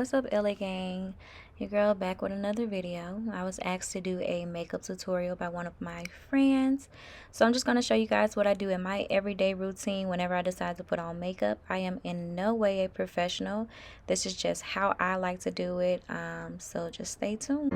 What's up, LA gang? Your girl back with another video. I was asked to do a makeup tutorial by one of my friends, so I'm just going to show you guys what I do in my everyday routine whenever I decide to put on makeup. I am in no way a professional. This is just how I like to do it, so just stay tuned.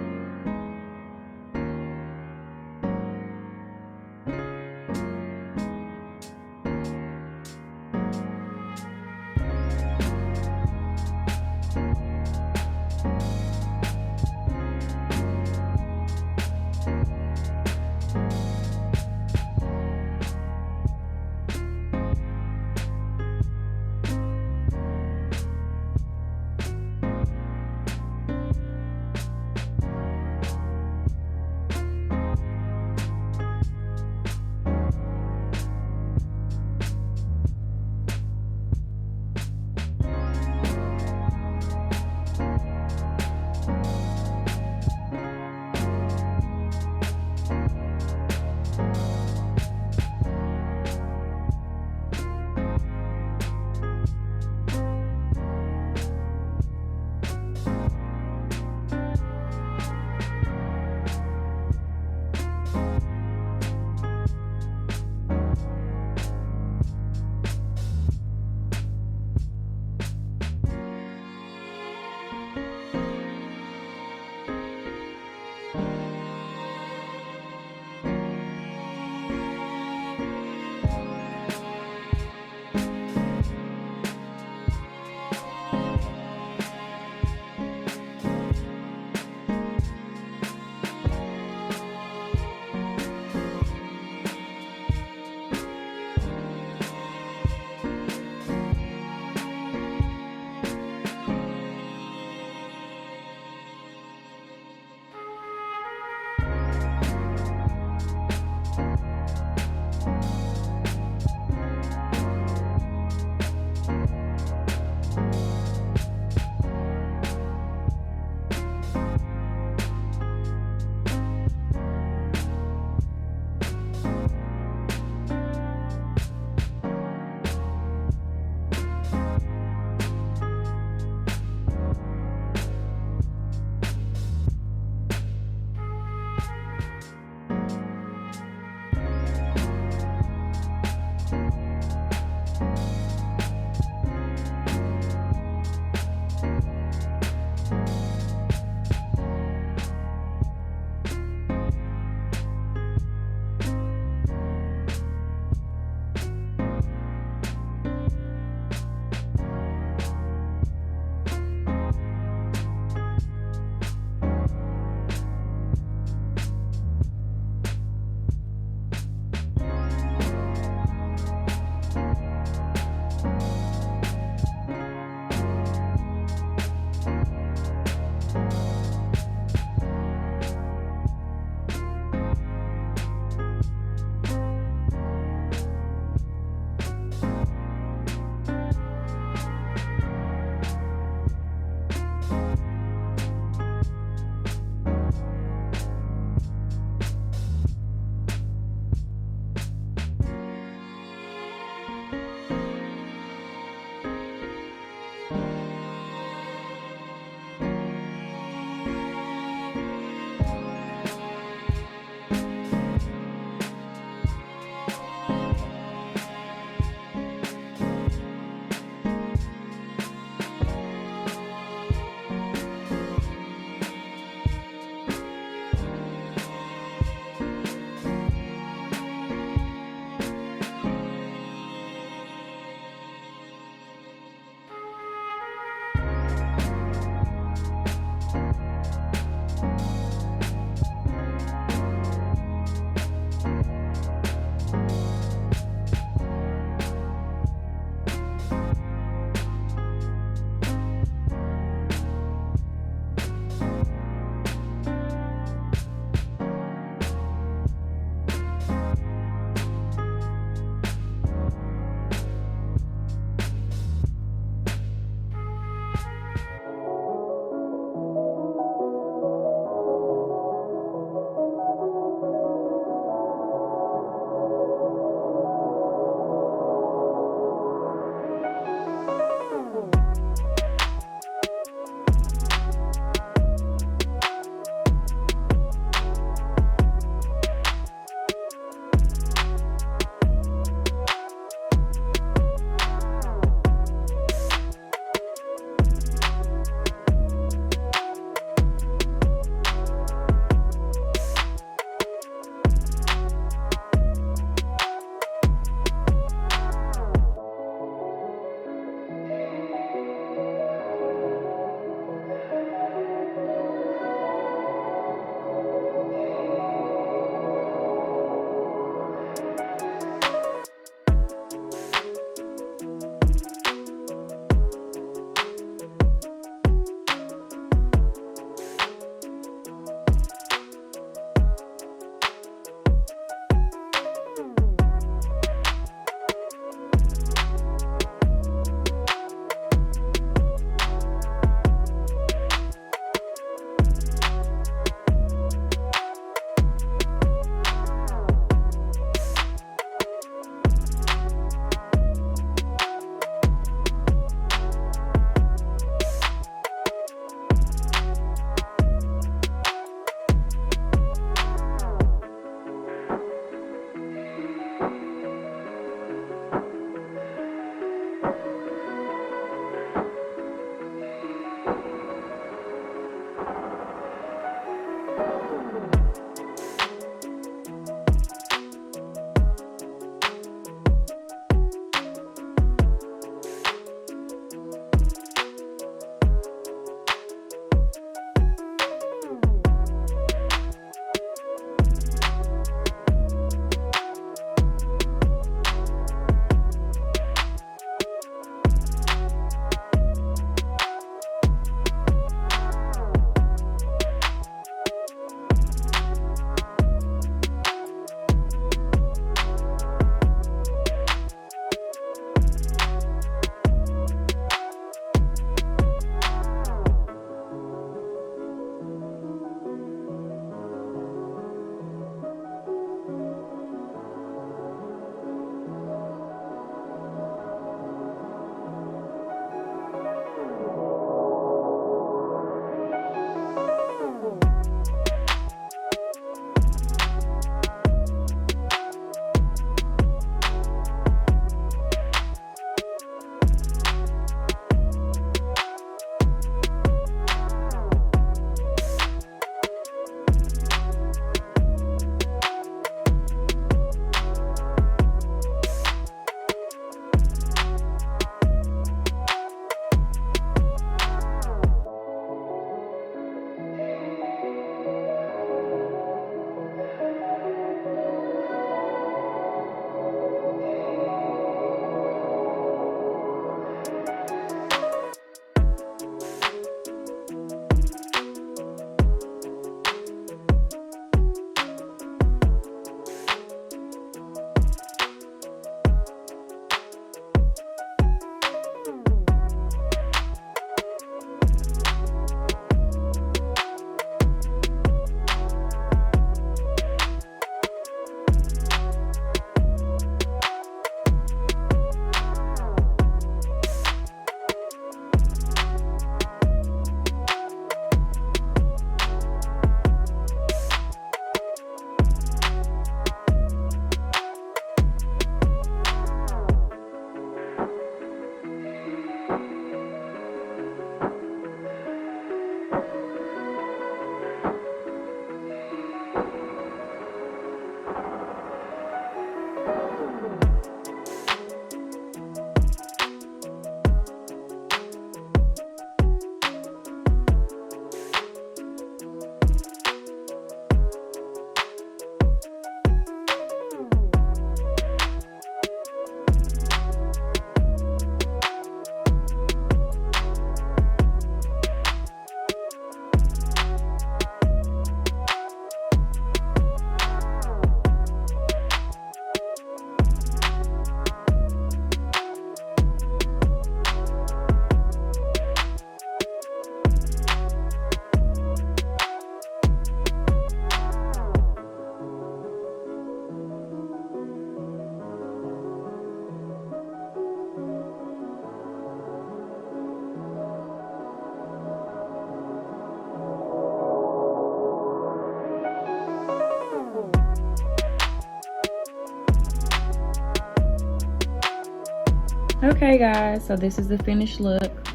Okay guys, so this is the finished look.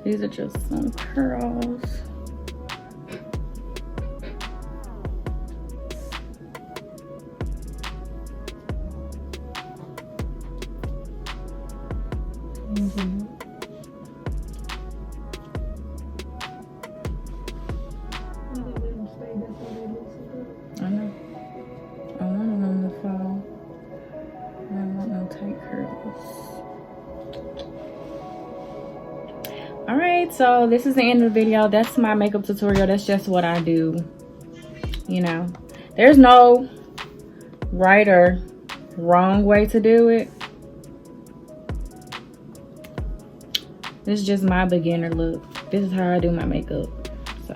These are just some curls. I know. I want them to fall. I don't want no tight curls. Alright, so this is the end of the video. That's my makeup tutorial. That's just what I do. You know, there's no right or wrong way to do it. This is just my beginner look. This is how I do my makeup. So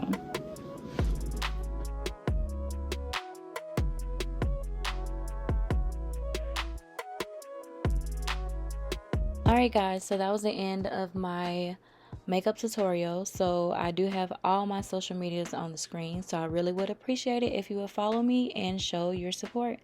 alright guys, so that was the end of my makeup tutorial. So I do have all my social medias on the screen, so I really would appreciate it if you would follow me and show your support.